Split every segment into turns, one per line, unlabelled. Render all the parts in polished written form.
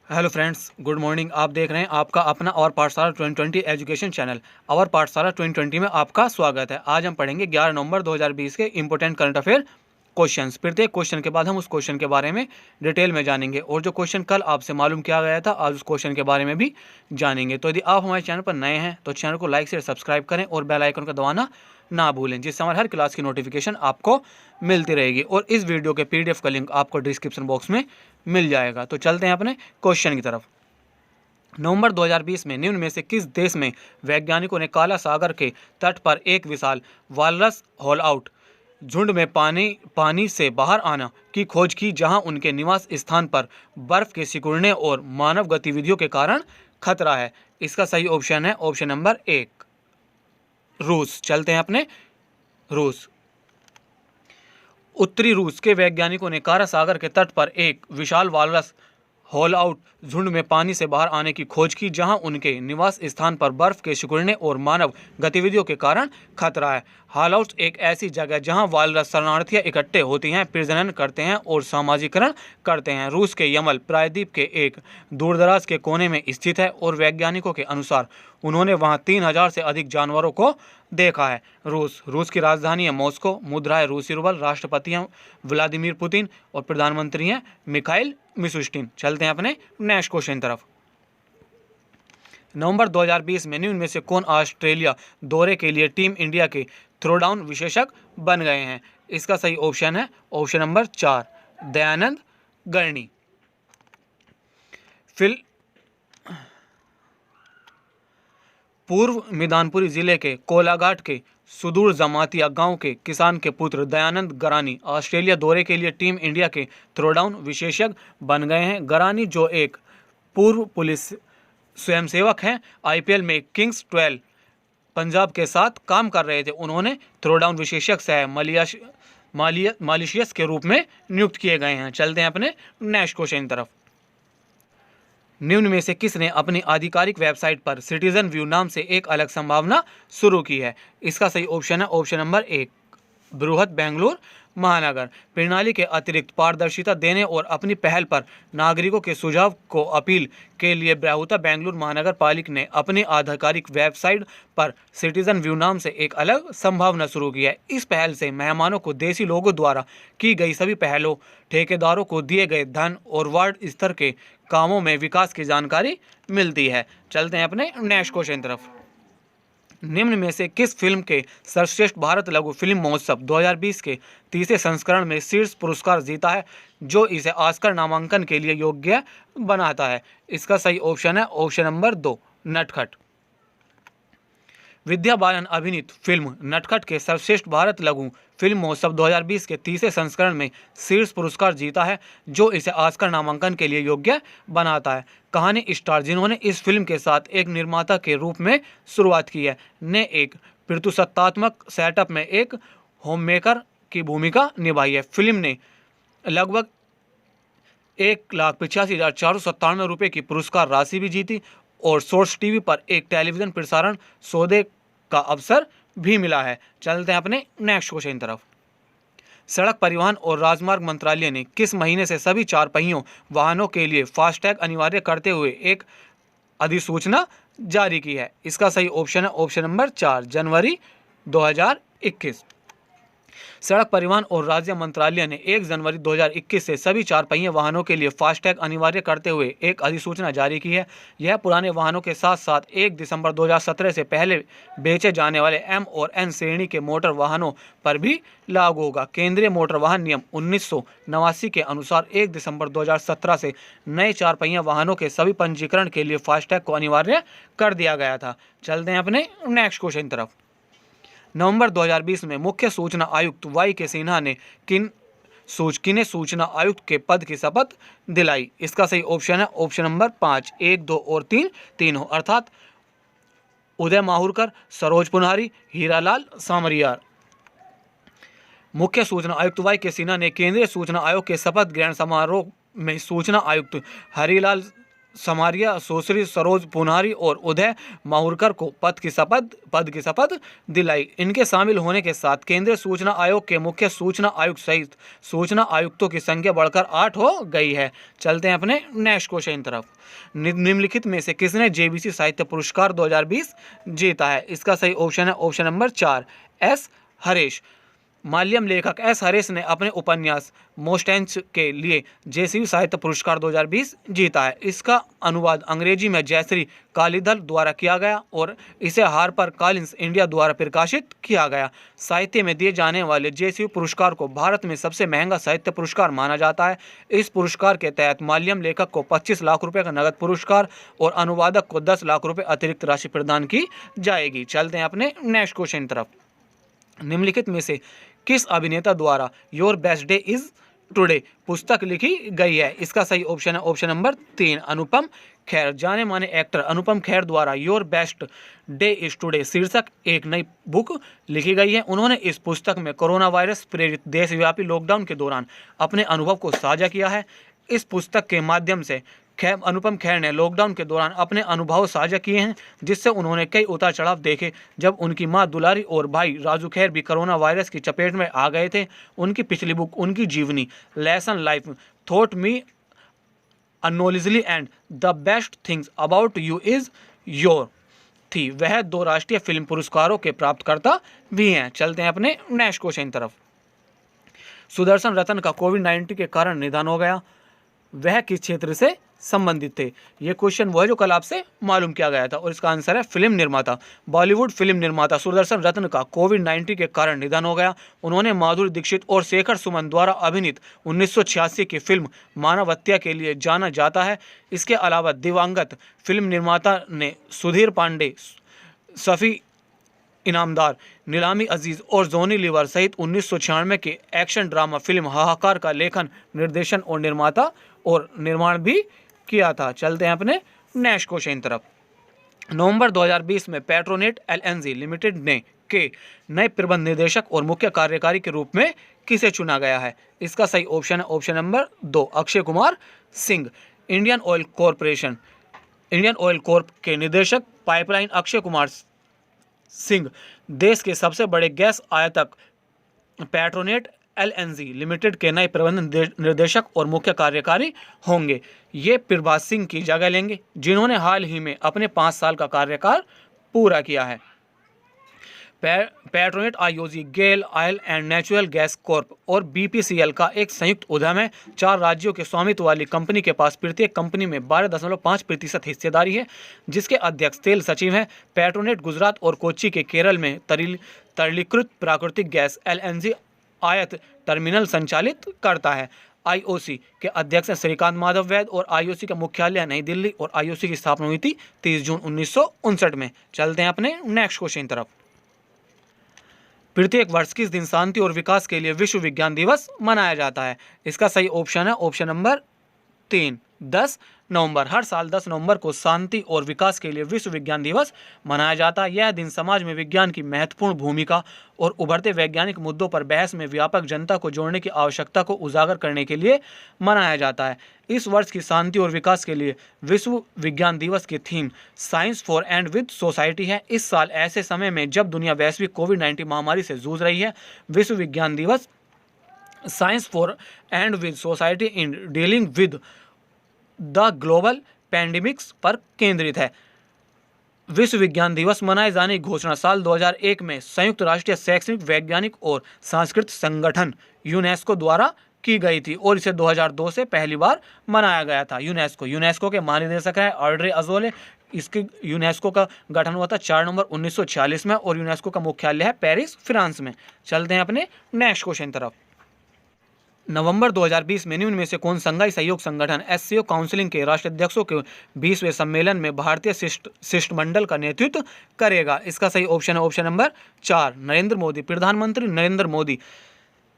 Hello friends, good morning. आप देख रहे हैं आपका अपना और पाठशाला 2020 एजुकेशन चैनल। और पाठशाला 2020 में आपका स्वागत है। आज हम पढ़ेंगे 11 नवंबर 2020 के इंपॉर्टेंट करंट अफेयर क्वेश्चंस। प्रत्येक क्वेश्चन के बाद हम उस क्वेश्चन के बारे में डिटेल में जानेंगे और जो क्वेश्चन कल आपसे मालूम किया गया था आज उस क्वेश्चन के बारे में भी जानेंगे। तो यदि आप हमारे चैनल पर नए हैं तो चैनल को लाइक से सब्सक्राइब करें और बेल आइकन को दबाना ना भूलें, जिससे हमारे हर क्लास की नोटिफिकेशन आपको मिलती रहेगी। और इस वीडियो के PDF का लिंक आपको डिस्क्रिप्शन बॉक्स में मिल जाएगा। तो चलते हैं अपने क्वेश्चन की तरफ। नवंबर 2020 में निम्न में से किस देश में वैज्ञानिकों ने काला सागर के तट पर एक विशाल वालरस हॉल आउट झुंड में पानी से बाहर आना की खोज की, जहां उनके निवास स्थान पर बर्फ के सिकुड़ने और मानव गतिविधियों के कारण खतरा है? इसका सही ऑप्शन है ऑप्शन नंबर 1, रूस। चलते हैं अपने रूस। उत्तरी रूस के वैज्ञानिकों ने काला सागर के तट पर एक विशाल वालरस हॉल आउट झुंड में पानी से बाहर आने की खोज की, जहां उनके निवास स्थान पर बर्फ के सिकुड़ने और मानव गतिविधियों के कारण खतरा है। हॉल आउट एक ऐसी जगह जहां वालरस शरणार्थियां इकट्ठे होती हैं, प्रजनन करते हैं और सामाजिकरण करते हैं। रूस के यमल प्रायद्वीप के एक दूरदराज के कोने में स्थित है और वैज्ञानिकों के अनुसार उन्होंने वहां 3000 से अधिक जानवरों को देखा है। रूस की राजधानी है मॉस्को, मुद्रा है रूसी रूबल, राष्ट्रपति हैं व्लादिमीर पुतिन और प्रधानमंत्री हैं मिखाइल मिशुस्टिन। चलते हैं अपने नेक्स्ट क्वेश्चन तरफ। नवंबर 2020 में निम्न में से कौन ऑस्ट्रेलिया दौरे के लिए टीम इंडिया के थ्रोडाउन विशेषज्ञ बन गए हैं? इसका सही ऑप्शन है ऑप्शन नंबर 4, दयानंद गरनी। पूर्व मैदानपुरी जिले के कोलाघाट के सुदूर जमातिया गांव के किसान के पुत्र दयानंद गरानी ऑस्ट्रेलिया दौरे के लिए टीम इंडिया के थ्रोडाउन विशेषज्ञ बन गए हैं। गरानी, जो एक पूर्व पुलिस स्वयंसेवक हैं, IPL में किंग्स 12 पंजाब के साथ काम कर रहे थे। उन्होंने थ्रोडाउन विशेषज्ञ सह मालिशियस के रूप में नियुक्त किए गए हैं। चलते हैं अपने नेक्स्ट क्वेश्चन की तरफ। निम्न में से किसने अपनी आधिकारिक वेबसाइट पर सिटीजन व्यू नाम से एक अलग संभावना शुरू की है? इसका सही ऑप्शन है ऑप्शन नंबर 1, बृहद बेंगलुरु महानगर। प्रणाली के अतिरिक्त पारदर्शिता देने और अपनी पहल पर नागरिकों के सुझाव को अपील के लिए बृहद बेंगलुरु महानगर पालिका ने अपनी आधिकारिक वेबसाइट पर सिटीजन व्यू नाम से एक अलग संभावना शुरू की है। इस पहल से मेहमानों को देशी लोगों द्वारा की गई सभी पहलों, ठेकेदारों को दिए गए धन और वार्ड स्तर के कामों में विकास की जानकारी मिलती है। चलते हैं अपने नेक्स्ट क्वेश्चन तरफ। निम्न में से किस फिल्म के सर्वश्रेष्ठ भारत लघु फिल्म महोत्सव 2020 के तीसरे संस्करण में शीर्ष पुरस्कार जीता है, जो इसे ऑस्कर नामांकन के लिए योग्य बनाता है? इसका सही ऑप्शन है ऑप्शन नंबर 2, नटखट। विद्या बालन अभिनीत फिल्म नटखट के सर्वश्रेष्ठ भारत लघु फिल्म महोत्सव 2020 के तीसरे संस्करण में शीर्ष पुरस्कार जीता है, जो इसे ऑस्कर नामांकन के लिए योग्य बनाता है। कहानी स्टार, जिन्होंने इस फिल्म के साथ एक निर्माता के रूप में शुरुआत की है, ने एक पितृसत्तात्मक सेटअप में एक होममेकर की भूमिका निभाई है। फिल्म ने लगभग 1,85,497 रुपये की पुरस्कार राशि भी जीती और सोर्स TV पर एक टेलीविजन प्रसारण सौदे का अवसर भी मिला है। चलते हैं अपने नेक्स्ट क्वेश्चन तरफ। सड़क परिवहन और राजमार्ग मंत्रालय ने किस महीने से सभी 4 पहियों वाहनों के लिए फास्टैग अनिवार्य करते हुए एक अधिसूचना जारी की है? इसका सही ऑप्शन है ऑप्शन नंबर 4, जनवरी 2021। सड़क परिवहन और राज्य मंत्रालय ने 1 जनवरी 2021 से सभी 4 पहिए वाहनों के लिए फास्टैग अनिवार्य करते हुए एक अधिसूचना जारी की है। यह पुराने वाहनों के साथ साथ 1 दिसंबर 2017 से पहले बेचे जाने वाले M और N श्रेणी के मोटर वाहनों पर भी लागू होगा। केंद्रीय मोटर वाहन नियम 1989 के अनुसार 1 दिसंबर 2017 से नए 4 पहिया वाहनों के सभी पंजीकरण के लिए फास्टैग को अनिवार्य कर दिया गया था। चलते हैं अपने नेक्स्ट क्वेश्चन तरफ। नवंबर 2020 में मुख्य सूचना आयुक्त YK सिन्हा ने किन्हें सूचना आयुक्त के पद की शपथ दिलाई? इसका सही ऑप्शन है ऑप्शन नंबर 5, 1, 2 और 3 तीनों, अर्थात उदय माहुरकर, सरोज पुनारी, हीरालाल सामरियार। मुख्य सूचना आयुक्त YK सिन्हा ने केंद्रीय सूचना आयोग के शपथ ग्रहण समारोह में सूचना आयुक्त हरिलाल समारिया, सुश्री सरोज पुनारी और उदय माहुरकर को पद की शपथ दिलाई। इनके शामिल होने के साथ केंद्रीय सूचना आयोग के मुख्य सूचना आयुक्त सहित सूचना आयुक्तों की संख्या बढ़कर 8 हो गई है। चलते हैं अपने नेक्स्ट क्वेश्चन तरफ। निम्नलिखित में से किसने जेबीसी साहित्य पुरस्कार 2020 जीता है? इसका सही ऑप्शन है ऑप्शन नंबर 4, एस हरीश। मालयम लेखक एस हरीश ने अपने उपन्यास मोस्टेंस के लिए जेसीबी साहित्य पुरस्कार 2020 जीता है। इसका अनुवाद अंग्रेजी में जयश्री कालीधर द्वारा किया गया और इसे हार्पर कॉलिंस इंडिया द्वारा प्रकाशित किया गया। साहित्य में दिए जाने वाले जेसीबी पुरस्कार को भारत में सबसे महंगा साहित्य पुरस्कार माना जाता है। इस पुरस्कार के तहत मालयम लेखक को 25 लाख रुपये का नगद पुरस्कार और अनुवादक को 10 लाख रुपये अतिरिक्त राशि प्रदान की जाएगी। चलते हैं अपने नेक्स्ट क्वेश्चन तरफ। निम्नलिखित में से किस अभिनेता द्वारा your best day is today पुस्तक लिखी गई है? इसका सही ऑप्शन है ऑप्शन नंबर 3, अनुपम खेर। जाने माने एक्टर अनुपम खेर द्वारा your best day is today शीर्षक एक नई बुक लिखी गई है। उन्होंने इस पुस्तक में कोरोना वायरस प्रेरित देशव्यापी लॉकडाउन के दौरान अपने अनुभव को साझा किया है। इस पुस्तक के माध्यम से अनुपम खेर ने लॉकडाउन के दौरान अपने अनुभव साझा किए हैं, जिससे उन्होंने कई उतार चढ़ाव देखे। जब उनकी मां दुलारी और भाई राजू खेर भी कोरोना वायरस की चपेट में आ गए थे। उनकी पिछली बुक उनकी जीवनी lesson life thought me unknowingly and the best things about you is your थी। वह 2 राष्ट्रीय फिल्म पुरस्कारों के प्राप्तकर्ता भी हैं। चलते हैं अपने नेक्स्ट क्वेश्चन तरफ। सुदर्शन रतन का कोविड-19 के कारण निधन हो गया। वह किस क्षेत्र से संबंधित थे? ये क्वेश्चन वो है जो कल आपसे मालूम किया गया था और इसका आंसर है फिल्म निर्माता। बॉलीवुड फिल्म निर्माता सुदर्शन रतन का कोविड-19 के कारण निधन हो गया। उन्होंने माधुरी दीक्षित और शेखर सुमन द्वारा अभिनीत 1986 की फिल्म मानवत्या के लिए जाना जाता है। इसके अलावा दिवंगत फिल्म निर्माता ने सुधीर पांडे, सफ़ी इनामदार, नीलामी अजीज और जॉनी लीवर सहित 1996 के एक्शन ड्रामा फिल्म हाहाकार का लेखन, निर्देशन और निर्माण भी किया था। चलते हैं अपने नेक्स्ट क्वेश्चन तरफ। नवंबर 2020 में पेट्रोनेट एलएनजी लिमिटेड ने के नए प्रबंध निदेशक और मुख्य कार्यकारी के रूप में किसे चुना गया है? इसका सही ऑप्शन है option number 2, Akshay Kumar Singh. Indian oil Corp के निदेशक पाइपलाइन अक्षय कुमार सिंह देश के सबसे बड़े गैस आयातक पेट्रोनेट एलएनजी लिमिटेड के नए प्रबंध निर्देशक और मुख्य कार्यकारी होंगे। ये प्रभास सिंह की जगह लेंगे, जिन्होंने हाल ही में अपने 5 साल का कार्यकाल पूरा किया है। Petronet IOC GAIL oil and natural gas corp और बीपीसीएल का एक संयुक्त उद्यम है। 4 राज्यों के स्वामित्व वाली कंपनी के पास प्रत्येक कंपनी में 12.5% हिस्सेदारी है, जिसके अध्यक्ष तेल सचिव हैं। पेट्रोनेट गुजरात और कोच्चि के केरल में तरलीकृत प्राकृतिक गैस एलएनजी आयात टर्मिनल संचालित करता है। आईओसी के अध्यक्ष श्रीकांत माधव वैद और आईओसी का मुख्यालय नई दिल्ली और आईओसी की स्थापना हुई थी 30 जून 1959 में। चलते हैं अपने नेक्स्ट क्वेश्चन तरफ। प्रत्येक वर्ष किस दिन शांति और विकास के लिए विश्व विज्ञान दिवस मनाया जाता है? इसका सही ऑप्शन है ऑप्शन नंबर 3, 10 नवंबर। हर साल 10 नवंबर को शांति और विकास के लिए विश्व विज्ञान दिवस मनाया जाता है। यह दिन समाज में विज्ञान की महत्वपूर्ण भूमिका और उभरते वैज्ञानिक मुद्दों पर बहस में व्यापक जनता को जोड़ने की आवश्यकता को उजागर करने के लिए मनाया जाता है। इस वर्ष की शांति और विकास के लिए विश्व विज्ञान दिवस की theme science for and with society है। इस साल ऐसे समय में जब दुनिया वैश्विक कोविड-19 महामारी से जूझ रही है, विश्व विज्ञान दिवस science for and with society in dealing with the global pandemics पर केंद्रित है। विश्व विज्ञान दिवस मनाए जाने की घोषणा साल 2001 में संयुक्त राष्ट्रीय शैक्षणिक, वैज्ञानिक और सांस्कृतिक संगठन यूनेस्को द्वारा की गई थी और इसे 2002 से पहली बार मनाया गया था। यूनेस्को के महानिदेशक है ऑड्रे अजोले। इसके यूनेस्को का गठन हुआ था 4 नवंबर 1946 में और यूनेस्को का मुख्यालय है पेरिस, फ्रांस में। चलते हैं अपने नेक्स्ट क्वेश्चन तरफ। नवंबर 2020 में निम्न में से कौन संघाई सहयोग संगठन एससीओ काउंसिलिंग के राष्ट्राध्यक्षों के 20वें सम्मेलन में भारतीय शिष्टमंडल का नेतृत्व करेगा? इसका सही ऑप्शन है ऑप्शन नंबर 4, नरेंद्र मोदी। प्रधानमंत्री नरेंद्र मोदी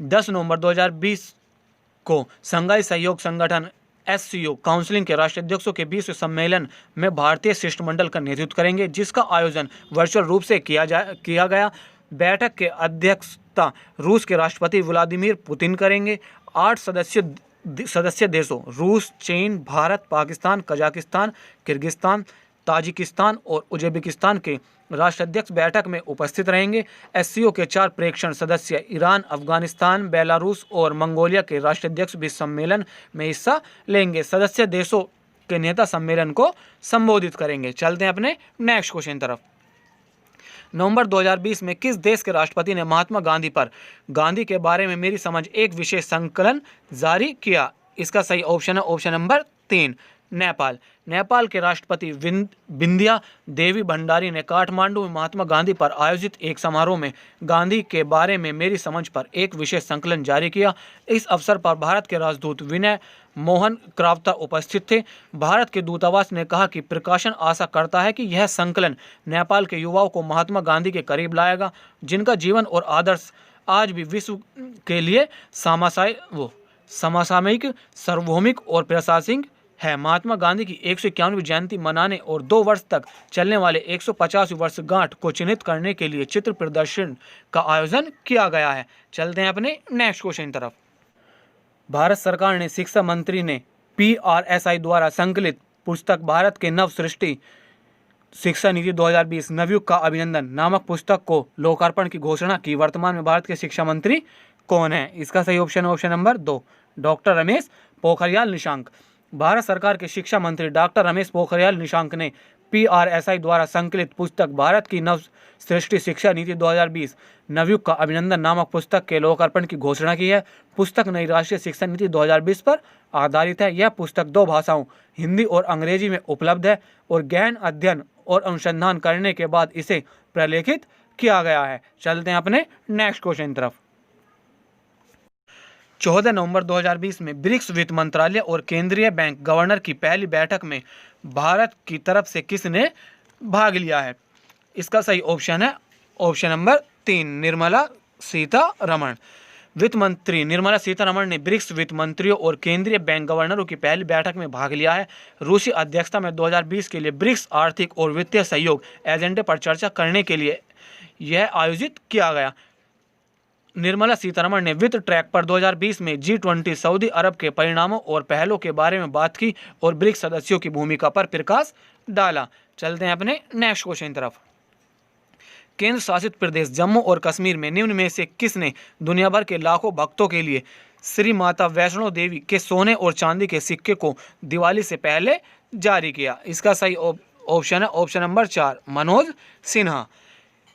10 नवंबर 2020 को संघाई सहयोग संगठन एससीओ काउंसिलिंग के राष्ट्राध्यक्षों के 20वें सम्मेलन में भारतीय शिष्टमंडल का नेतृत्व करेंगे, जिसका आयोजन वर्चुअल रूप से किया गया। बैठक के अध्यक्षता रूस के राष्ट्रपति व्लादिमीर पुतिन करेंगे। 8 सदस्यीय सदस्य देशों रूस, चीन, Bharat, Pakistan, Kazakhstan, Kyrgyzstan, Tajikistan और उज्बेकिस्तान के राष्ट्राध्यक्ष बैठक में उपस्थित रहेंगे। एससीओ के 4 प्रेक्षण सदस्य ईरान, अफगानिस्तान, बेलारूस और मंगोलिया के राष्ट्राध्यक्ष भी सम्मेलन में हिस्सा लेंगे। सदस्य देशों के नेता सम्मेलन को संबोधित करेंगे। चलते हैं अपने नेक्स्ट क्वेश्चन तरफ। नवंबर 2020 में किस देश के राष्ट्रपति ने महात्मा गांधी पर गांधी के बारे में मेरी समझ एक विशेष संकलन जारी किया? इसका सही ऑप्शन है ऑप्शन नंबर 3, नेपाल। नेपाल के राष्ट्रपति बिंद्या देवी भंडारी ने काठमांडू में महात्मा गांधी पर आयोजित एक समारोह में गांधी के बारे में मेरी समझ पर एक विशेष संकलन जारी किया। इस अवसर पर भारत के राजदूत विनय मोहन क्रावता उपस्थित थे। भारत के दूतावास ने कहा कि प्रकाशन आशा करता है कि यह संकलन नेपाल के युवाओं को महात्मा गांधी के करीब लाएगा, जिनका जीवन और आदर्श आज भी विश्व के लिए समसामयिक, सार्वभौमिक और प्रशासनिक है। महात्मा गांधी की 151वीं जयंती मनाने और 2 वर्ष तक चलने वाले 150वीं वर्षगांठ को चिन्हित करने के लिए चित्र प्रदर्शन का आयोजन किया गया है। चलते हैं अपने नेक्स्ट क्वेश्चन तरफ। भारत सरकार ने शिक्षा मंत्री ने PRSI द्वारा संकलित पुस्तक भारत के नव सृष्टि शिक्षा नीति 2020 नवयुग का अभिनंदन नामक पुस्तक को लोकार्पण की घोषणा की। वर्तमान में भारत के शिक्षा मंत्री कौन है? इसका सही option number 2, doctor Ramesh Pokhriyal Nishank. Bharat सरकार के शिक्षा मंत्री डॉक्टर रमेश पोखरियाल निशंक ने PRSI द्वारा संकलित पुस्तक भारत की नव सृष्टि शिक्षा नीति 2020 नवयुग का अभिनंदन नामक पुस्तक के लोकार्पण की घोषणा की है। पुस्तक नई राष्ट्रीय शिक्षा नीति 2020 पर आधारित है। यह पुस्तक 2 भाषाओं हिंदी और अंग्रेजी में उपलब्ध है और गहन अध्ययन और अनुसंधान करने के बाद इसे प्रलेखित किया गया है। चलते हैं अपने नेक्स्ट क्वेश्चन तरफ। 14 नवंबर 2020 में ब्रिक्स वित्त मंत्रालय और केंद्रीय बैंक गवर्नर की पहली बैठक में भारत की तरफ से किसने भाग लिया है? इसका सही ऑप्शन है ऑप्शन नंबर 3, निर्मला सीतारमण। वित्त मंत्री निर्मला सीतारमण ने ब्रिक्स वित्त मंत्रियों और केंद्रीय बैंक गवर्नरों की पहली बैठक में भाग लिया है। रूसी अध्यक्षता में 2020 के लिए ब्रिक्स आर्थिक और वित्तीय सहयोग एजेंडे पर चर्चा करने के लिए यह आयोजित किया गया। निर्मला सीतारमण ने वित्त ट्रैक पर 2020 में G20 सऊदी अरब के परिणामों और पहलों के बारे में बात की और ब्रिक्स सदस्यों की भूमिका पर प्रकाश डाला। चलते हैं अपने नेक्स्ट क्वेश्चन तरफ। केंद्र शासित प्रदेश जम्मू और कश्मीर में निम्न में से किसने दुनिया भर के लाखों भक्तों के लिए श्री माता वैष्णो देवी के सोने और चांदी के सिक्के को दिवाली से पहले जारी किया? इसका सही ऑप्शन है ऑप्शन नंबर 4, मनोज सिन्हा।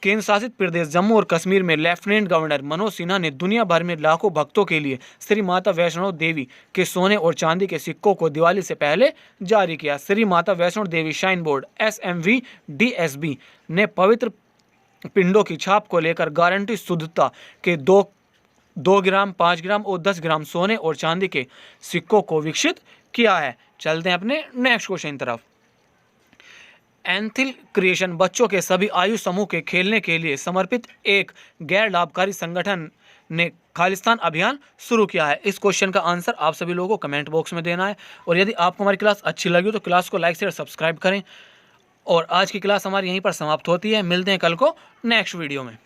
केंद्र शासित प्रदेश जम्मू और कश्मीर में लेफ्टिनेंट गवर्नर मनोज सिन्हा ने दुनिया भर में लाखों भक्तों के लिए श्री माता वैष्णो देवी के सोने और चांदी के सिक्कों को दिवाली से पहले जारी किया। Shri Mata Vaishno Devi shrine board SMVDSB ने पवित्र पिंडों की छाप को लेकर गारंटी शुद्धता के 2 ग्राम, 5 ग्राम और 10 ग्राम सोने और चांदी के सिक्कों को विकसित किया है। चलते हैं अपने नेक्स्ट क्वेश्चन तरफ। एंथिल क्रिएशन बच्चों के सभी आयु समूह के खेलने के लिए समर्पित एक गैर लाभकारी संगठन ने खालिस्तान अभियान शुरू किया है। इस क्वेश्चन का आंसर आप सभी लोगों को कमेंट बॉक्स में देना है और यदि आपको हमारी क्लास अच्छी लगी तो क्लास को लाइक शेयर सब्सक्राइब करें। और आज की क्लास हमारी यहीं पर समाप्त होती है। मिलते हैं कल को नेक्स्ट वीडियो में।